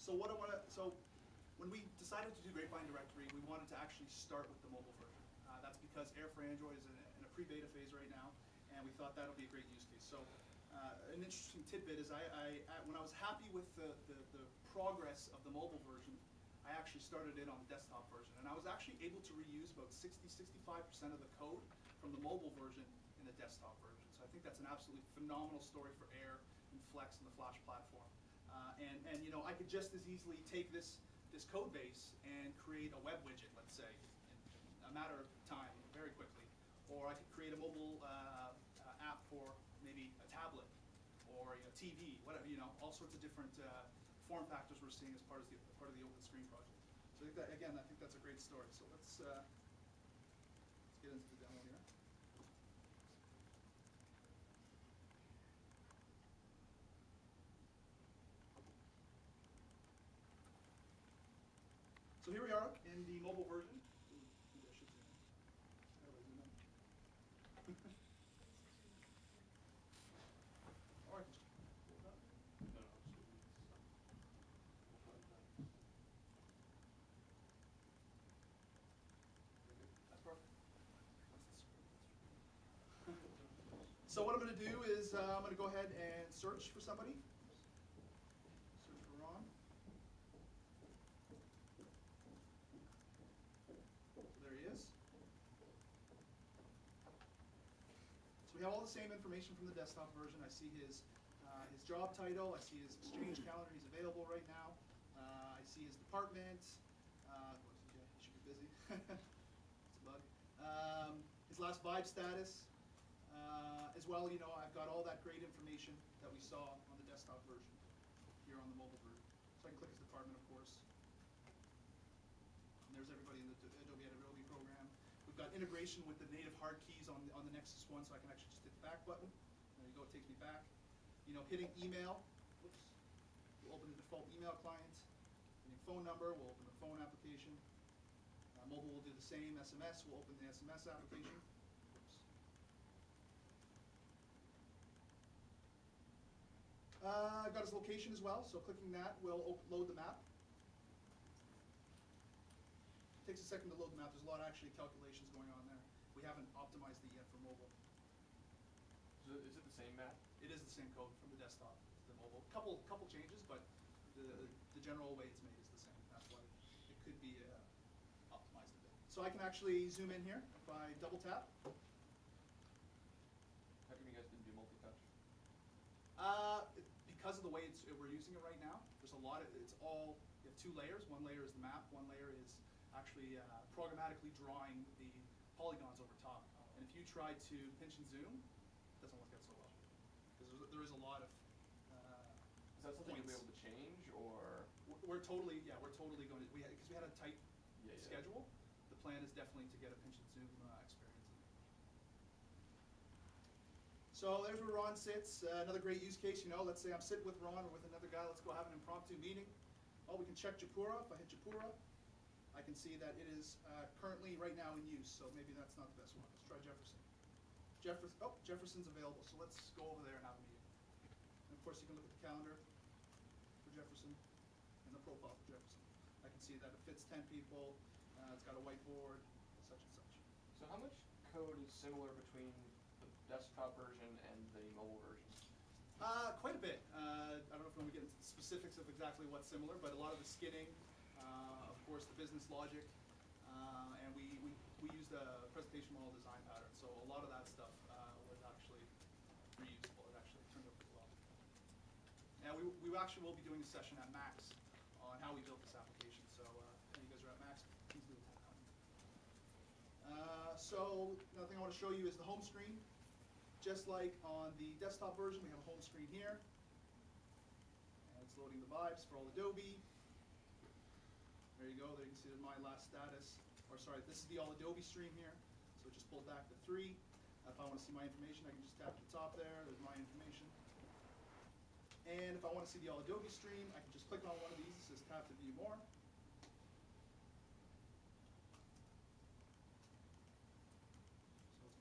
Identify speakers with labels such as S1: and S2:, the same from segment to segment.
S1: So when we decided to do Grapevine Directory, we wanted to actually start with the mobile version. That's because Air for Android is in a pre-beta phase right now, and we thought that'll be a great use case. So an interesting tidbit is when I was happy with the progress of the mobile version, I actually started it on the desktop version. And I was actually able to reuse about 65% of the code from the mobile version in the desktop version. So I think that's an absolutely phenomenal story for Air and Flex and the Flash platform. And you know, I could just as easily take this code base and create a web widget, let's say, in a matter of time, very quickly. Or I could create a mobile app for maybe a tablet or TV, whatever, all sorts of different form factors we're seeing as part of the Open Screen project. So I think that, again, I think that's a great story. So let's get into the demo here. So here we are in the mobile version. Maybe I should zoom in. How do I zoom in? Or I can just pull it up.
S2: No.
S1: That's perfect. So what I'm going to do is I'm going to go ahead and search for somebody. Search for Ron. So there he is. So we have all the same information from the desktop version. I see his job title. I see his Exchange calendar. He's available right now. I see his department. He should be busy. It's a bug. His last Vibe status. As well, I've got all that great information that we saw on the desktop version here on the mobile version. So I can click his department, of course. And there's everybody in the Adobe program. We've got integration with the native hard keys on the Nexus one, so I can actually just hit the back button. There you go, it takes me back. Hitting email, whoops, we'll open the default email client. Hitting phone number, we'll open the phone application. Mobile will do the same. SMS, we'll open the SMS application. Whoops. I've got his location as well, so clicking that will load the map. It takes a second to load the map. There's a lot of actually calculations going on there. We haven't optimized it yet for mobile.
S2: So is it the same map?
S1: It is the same code from the desktop to the mobile. Couple changes, but the general way it's made is the same. That's why it could be optimized a bit. So I can actually zoom in here if I double tap.
S2: How come you guys didn't do multi-touch?
S1: Because of the way we're using it right now, there's a lot of, you have two layers. One layer is the map, one layer is actually programmatically drawing the polygons over top. And if you try to pinch and zoom, it doesn't work out so well. Because there is a lot of
S2: Is that something
S1: points.
S2: you'll be able to change, or?
S1: We're totally going to, because we had a tight
S2: Yeah.
S1: schedule, the plan is definitely to get a pinch and zoom experience. So there's where Ron sits. Another great use case, let's say I'm sitting with Ron or with another guy, let's go have an impromptu meeting. Oh, we can check Japura. If I hit Japura, I can see that it is currently right now in use, so maybe that's not the best one. Let's try Jefferson. Jefferson's available, so let's go over there and have a meeting. And of course you can look at the calendar for Jefferson and the profile for Jefferson. I can see that it fits 10 people, it's got a whiteboard, such and such.
S2: So how much code is similar between the desktop version and the mobile version?
S1: Quite a bit. I don't know if we want to get into the specifics of exactly what's similar, but a lot of the skinning, of course the business logic, and we used a presentation model design pattern, so a lot of that stuff was actually reusable. It actually turned out pretty well. And we actually will be doing a session at Max on how we built this application, so if you guys are at Max, please do attend that. So another thing I want to show you is the home screen. Just like on the desktop version, we have a home screen here. And it's loading the vibes for all Adobe. There you go, there you can see my last status. Or sorry, this is the all Adobe stream here. So it just pulls back to 3. If I want to see my information, I can just tap at the top there. There's my information. And if I want to see the all Adobe stream, I can just click on one of these. It says tap to view more.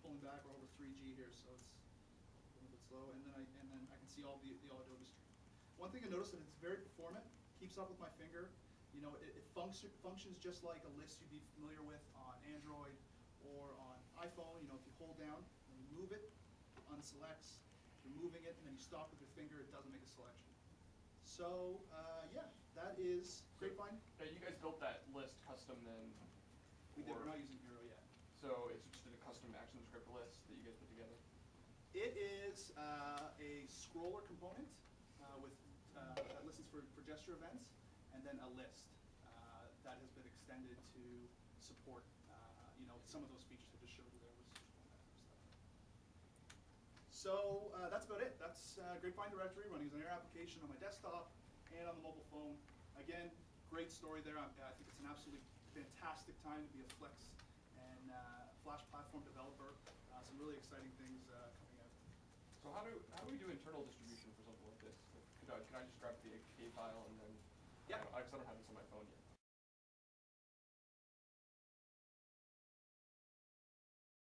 S1: Pulling back, we're over 3G here, so it's a little bit slow, and then I can see all the all Adobe stream. One thing I noticed that it's very performant. keeps up with my finger. You know, it functions just like a list you'd be familiar with on Android or on iPhone. You know, if you hold down and you move it, it unselects. You're moving it, and then you stop with your finger, it doesn't make a selection. So, yeah, that is Grapevine.
S2: Now, you guys built that list custom then?
S1: We did, we're not using Hero yet.
S2: So it's just a custom action script list that you guys put together?
S1: It is a scroller component with that listens for gesture events, and then a list that has been extended to support, you know, some of those features I just showed you there was one of that kind of stuff. So that's about it. That's Grapevine Directory running as an Air application on my desktop and on the mobile phone. Again, great story there. I think it's an absolutely fantastic time to be a Flex and Flash platform developer. Some really exciting things coming out.
S2: So how do we do internal distribution